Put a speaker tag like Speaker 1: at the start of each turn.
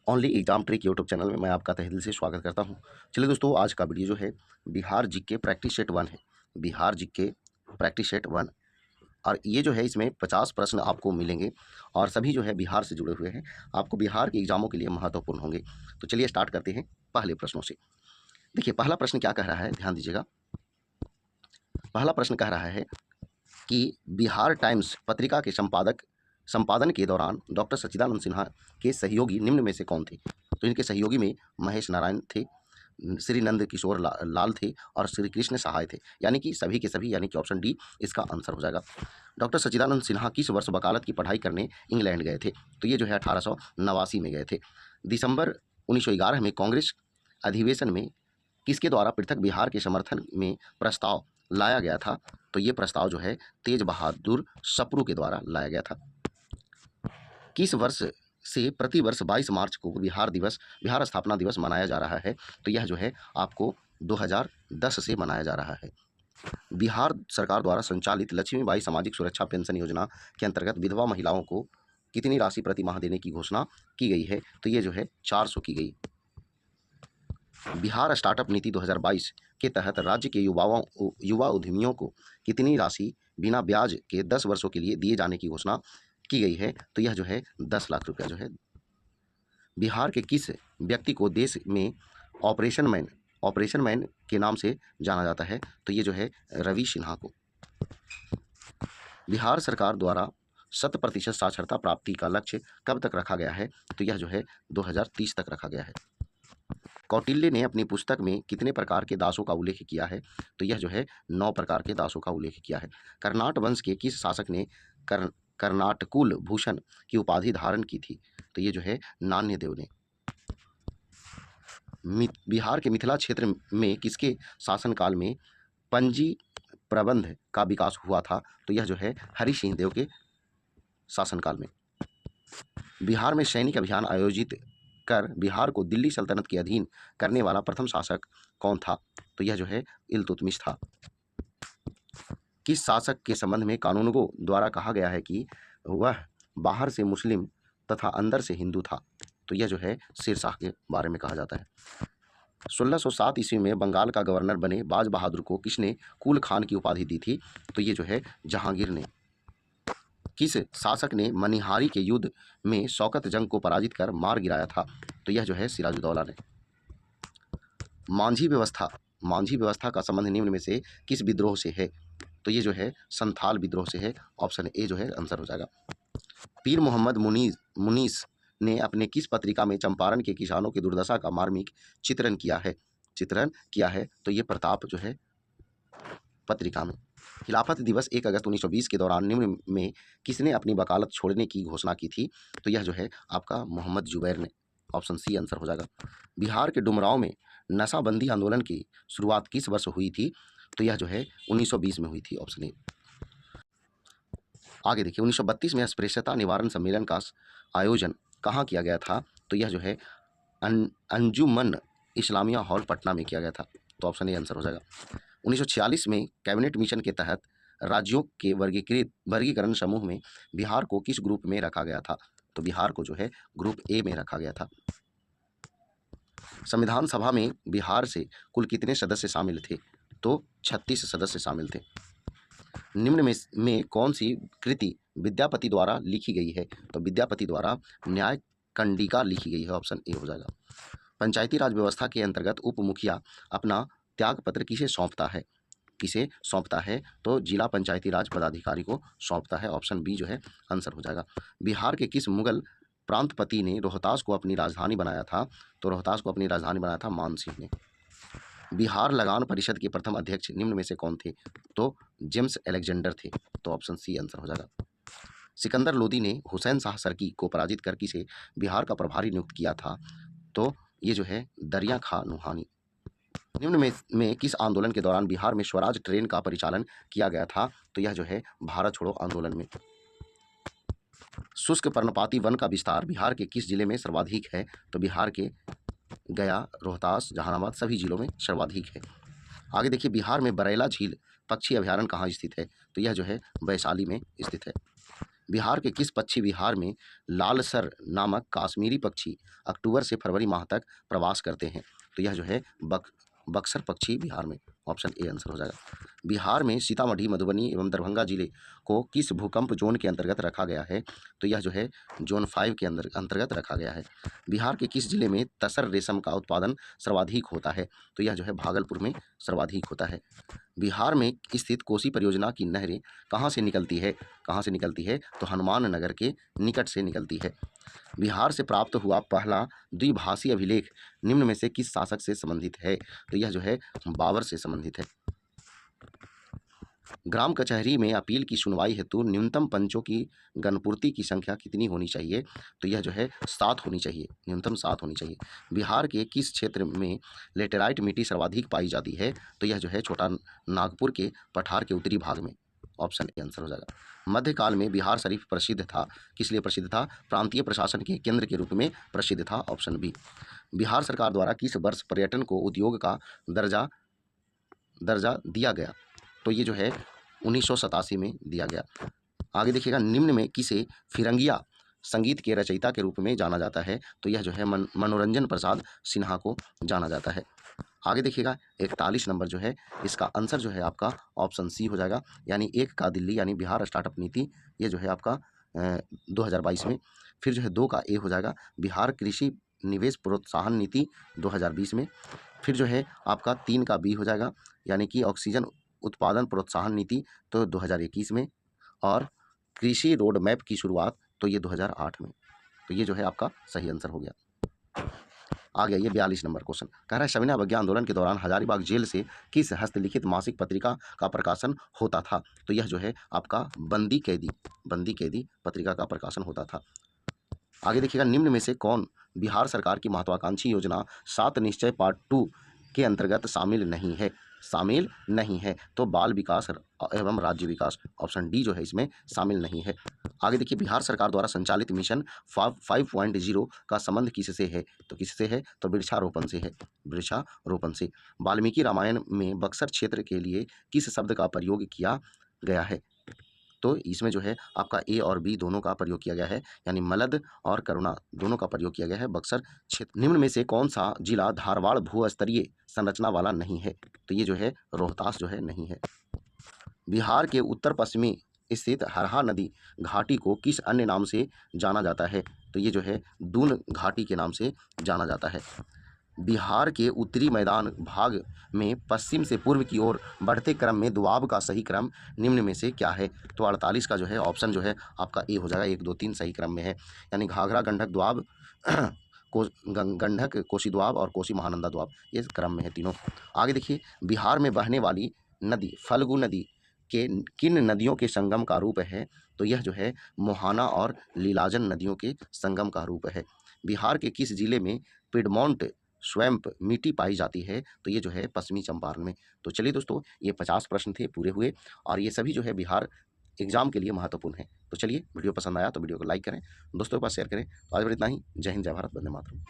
Speaker 1: Only exam trick YouTube channel में मैं आपका तहे दिल से स्वागत करता हूं। चलिए दोस्तों, आज का वीडियो जो है बिहार जीके प्रैक्टिस सेट 1 है। बिहार जीके प्रैक्टिस सेट 1 और ये जो है इसमें 50 प्रश्न आपको मिलेंगे और सभी जो है बिहार से जुड़े हुए हैं, आपको बिहार के एग्जामों के लिए महत्वपूर्ण होंगे। तो चलिए स्टार्ट करते हैं पहले प्रश्नों से। देखिए पहला प्रश्न क्या कह रहा है, ध्यान दीजिएगा। पहला प्रश्न कह रहा है कि बिहार टाइम्स पत्रिका के संपादन के दौरान डॉक्टर सच्चिदानंद सिन्हा के सहयोगी निम्न में से कौन थे। तो इनके सहयोगी में महेश नारायण थे, श्री नंद किशोर लाल थे और श्री कृष्ण सहाय थे। यानी कि सभी के सभी, यानी कि ऑप्शन डी इसका आंसर हो जाएगा। डॉक्टर सच्चिदानंद सिन्हा किस वर्ष वकालत की पढ़ाई करने इंग्लैंड गए थे। तो ये जो है 1889 में गए थे। दिसंबर 1911 में कांग्रेस अधिवेशन में किसके द्वारा पृथक बिहार के समर्थन में प्रस्ताव लाया गया था। तो ये प्रस्ताव जो है तेज बहादुर सप्रू के द्वारा लाया गया था। किस वर्ष से प्रतिवर्ष 22 मार्च को बिहार स्थापना दिवस मनाया जा रहा है। तो यह जो है आपको 2010 से मनाया जा रहा है। बिहार सरकार द्वारा संचालित लक्ष्मीबाई सामाजिक सुरक्षा पेंशन योजना के अंतर्गत विधवा महिलाओं को कितनी राशि प्रति माह देने की घोषणा की गई है। तो ये जो है 400 की गई। बिहार स्टार्टअप नीति 2022 के तहत राज्य के युवा उद्यमियों को कितनी राशि बिना ब्याज के 10 वर्षों के लिए दिए जाने की घोषणा की गई है। तो यह जो है 10 लाख रुपया जो है। बिहार के किस व्यक्ति को देश में ऑपरेशन मैन के नाम से जाना जाता है। तो ये जो है रवि सिन्हा को। बिहार सरकार द्वारा 100% साक्षरता प्राप्ति का लक्ष्य कब तक रखा गया है। तो यह जो है 2030 तक रखा गया है। कौटिल्य ने अपनी पुस्तक में कितने प्रकार के दासों का उल्लेख किया है। तो यह जो है 9 प्रकार के दासों का उल्लेख किया है। कर्नाट वंश के किस शासक ने कर्नाटकुल भूषण की उपाधि धारण की थी। तो ये जो है नान्यदेव ने। बिहार के मिथिला क्षेत्र में किसके शासनकाल में पंजी प्रबंध का विकास हुआ था। तो यह जो है हरि सिंह देव के शासनकाल में। बिहार में सैनिक अभियान आयोजित कर बिहार को दिल्ली सल्तनत के अधीन करने वाला प्रथम शासक कौन था। तो यह जो है इल्तुतमिश था। किस शासक के संबंध में कानूनगो द्वारा कहा गया है कि वह बाहर से मुस्लिम तथा अंदर से हिंदू था। तो यह जो है शेरशाह के बारे में कहा जाता है। 1607 ईस्वी में बंगाल का गवर्नर बने बाज बहादुर को किसने कुल खान की उपाधि दी थी। तो ये जो है जहांगीर ने। किस शासक ने मनिहारी के युद्ध में शौकत जंग को पराजित कर मार गिराया था। तो यह जो है सिराजुद्दौला ने। मांझी व्यवस्था का संबंध निम्न में से किस विद्रोह से है। तो ये जो है संथाल विद्रोह से है। ऑप्शन ए जो है आंसर हो जाएगा। पीर मोहम्मद मुनीस ने अपने किस पत्रिका में चंपारण के किसानों की दुर्दशा का मार्मिक चित्रण किया है। तो ये प्रताप जो है पत्रिका में। खिलाफत दिवस 1 अगस्त 1920 के दौरान निम्न में किसने अपनी वकालत छोड़ने की घोषणा की थी। तो यह जो है आपका मोहम्मद जुबैर ने। ऑप्शन सी आंसर हो जाएगा। बिहार के डुमरांव में नशाबंदी आंदोलन की शुरुआत किस वर्ष हुई थी। तो यह जो है 1920 में हुई थी। Option A. आगे देखिए 1932 में अस्पृश्यता निवारण सम्मेलन का आयोजन कहाँ किया गया था। तो यह जो है अंजुमन इस्लामिया हॉल पटना में किया गया था। तो ऑप्शन ए आंसर हो जाएगा। 1946 में कैबिनेट मिशन के तहत राज्यों के वर्गीकरण समूह में बिहार को किस ग्रुप में रखा गया था। तो बिहार को जो है ग्रुप ए में रखा गया था। संविधान सभा में बिहार से कुल कितने सदस्य शामिल थे। तो 36 सदस्य शामिल थे। निम्न में कौन सी कृति विद्यापति द्वारा लिखी गई है। तो विद्यापति द्वारा न्याय कंडिका लिखी गई है। ऑप्शन ए हो जाएगा। पंचायती राज व्यवस्था के अंतर्गत उप मुखिया अपना त्यागपत्र किसे सौंपता है। तो जिला पंचायती राज पदाधिकारी को सौंपता है। ऑप्शन बी जो है आंसर हो जाएगा। बिहार के किस मुगल प्रांतपति ने रोहतास को अपनी राजधानी बनाया था। तो रोहतास को अपनी राजधानी बनाया था मान सिंह ने। बिहार लगान परिषद के प्रथम अध्यक्ष निम्न में से कौन थे। तो जेम्स अलेक्जेंडर थे। तो ऑप्शन सी आंसर हो जाएगा। सिकंदर लोदी ने हुसैन शाह सरकी को पराजित कर किसे बिहार का प्रभारी नियुक्त किया था। तो ये जो है दरिया खां नुहानी। निम्न में किस आंदोलन के दौरान बिहार में स्वराज ट्रेन का परिचालन किया गया था। तो यह जो है भारत छोड़ो आंदोलन में। शुष्क पर्णपाती वन का विस्तार बिहार के किस जिले में सर्वाधिक है। तो बिहार के गया, रोहतास, जहानाबाद सभी जिलों में सर्वाधिक है। आगे देखिए बिहार में बरैला झील पक्षी अभ्यारण्य कहाँ स्थित है। तो यह जो है वैशाली में स्थित है। बिहार के किस पक्षी विहार में लालसर नामक काश्मीरी पक्षी अक्टूबर से फरवरी माह तक प्रवास करते हैं? तो यह जो है बक्सर पक्षी बिहार में, ऑप्शन ए आंसर हो जाएगा। बिहार में सीतामढ़ी, मधुबनी एवं दरभंगा जिले को किस भूकंप जोन के अंतर्गत रखा गया है? तो यह जो है जोन 5 के अंतर्गत रखा गया है। बिहार के किस जिले में तसर रेशम का उत्पादन सर्वाधिक होता है? तो यह जो है भागलपुर में सर्वाधिक होता है। बिहार में स्थित कोसी परियोजना की नहरें कहाँ से निकलती है? कहाँ से निकलती है? तो हनुमान नगर के निकट से निकलती है। बिहार से प्राप्त हुआ पहला द्विभाषी अभिलेख निम्न में से किस शासक से संबंधित है? तो यह जो है बाबर से संबंधित है। ग्राम कचहरी में अपील की सुनवाई हेतु न्यूनतम पंचों की गणपूर्ति की संख्या कितनी होनी चाहिए? तो यह जो है 7 होनी चाहिए, न्यूनतम 7 होनी चाहिए। बिहार के किस क्षेत्र में लेटेराइट मिट्टी सर्वाधिक पाई जाती है? तो यह जो है छोटा नागपुर के पठार के उत्तरी भाग में, ऑप्शन ए आंसर हो जाएगा। मध्यकाल में बिहार शरीफ प्रसिद्ध था, किस लिए प्रसिद्ध था? प्रांतीय प्रशासन के केंद्र के रूप में प्रसिद्ध था, ऑप्शन बी। बिहार सरकार द्वारा किस वर्ष पर्यटन को उद्योग का दर्जा दिया गया? तो ये जो है 1987 में दिया गया। आगे देखिएगा, निम्न में किसे फिरंगिया संगीत के रचयिता के रूप में जाना जाता है? तो यह जो है मनोरंजन प्रसाद सिन्हा को जाना जाता है। आगे देखिएगा 41 नंबर जो है इसका आंसर जो है आपका ऑप्शन सी हो जाएगा, यानी 1 का दिल्ली यानी बिहार स्टार्टअप नीति, ये जो है आपका 2022 में। फिर जो है 2 का ए हो जाएगा बिहार कृषि निवेश प्रोत्साहन नीति 2020 में। फिर जो है आपका 3 का बी हो जाएगा, यानी कि ऑक्सीजन उत्पादन प्रोत्साहन नीति, तो 2021 में। और कृषि रोड मैप की शुरुआत तो ये 2008 में। तो ये जो है आपका सही आंसर हो गया। आ गया ये 42 नंबर क्वेश्चन, कह रहा है सविनय अवज्ञा आंदोलन के दौरान हजारीबाग जेल से किस हस्तलिखित मासिक पत्रिका का प्रकाशन होता था? तो यह जो है आपका बंदी कैदी पत्रिका का प्रकाशन होता था। आगे देखिएगा, निम्न में से कौन बिहार सरकार की महत्वाकांक्षी योजना 7 निश्चय पार्ट 2 के अंतर्गत शामिल नहीं है? तो बाल विकास एवं राज्य विकास, ऑप्शन डी जो है इसमें शामिल नहीं है। आगे देखिए, बिहार सरकार द्वारा संचालित मिशन 5.0 का संबंध किससे है? तो किससे है? तो वृक्षारोपण से है, वृक्षारोपण से। वाल्मीकि रामायण में बक्सर क्षेत्र के लिए किस शब्द का प्रयोग किया गया है? तो इसमें जो है आपका ए और बी दोनों का प्रयोग किया गया है, यानी मलद और करुणा दोनों का प्रयोग किया गया है बक्सर क्षेत्र। निम्न में से कौन सा जिला धारवाड़ भूस्तरीय संरचना वाला नहीं है? तो ये जो है रोहतास जो है नहीं है। बिहार के उत्तर पश्चिमी स्थित हरहा नदी घाटी को किस अन्य नाम से जाना जाता है? तो ये जो है दून घाटी के नाम से जाना जाता है। बिहार के उत्तरी मैदान भाग में पश्चिम से पूर्व की ओर बढ़ते क्रम में दोआब का सही क्रम निम्न में से क्या है? तो 48 का जो है ऑप्शन जो है आपका ए हो जाएगा, 1 2 3 सही क्रम में है, यानी घाघरा, गंडक, दोआब गंडक, कोसी दोआब और कोसी महानंदा दोआब, ये क्रम में है तीनों। आगे देखिए, बिहार में बहने वाली नदी फल्गु नदी के किन नदियों के संगम का रूप है? तो यह जो है मोहाना और लीलाजन नदियों के संगम का रूप है। बिहार के किस जिले में पिडमोंट स्वैम्प मिट्टी पाई जाती है? तो ये जो है पश्चिमी चंपारण में। तो चलिए दोस्तों, ये 50 प्रश्न थे पूरे हुए, और ये सभी जो है बिहार एग्जाम के लिए महत्वपूर्ण है। तो चलिए, वीडियो पसंद आया तो वीडियो को लाइक करें, दोस्तों के पास शेयर करें। तो आज बस इतना ही। जय हिंद, जय भारत, वंदे मातरम।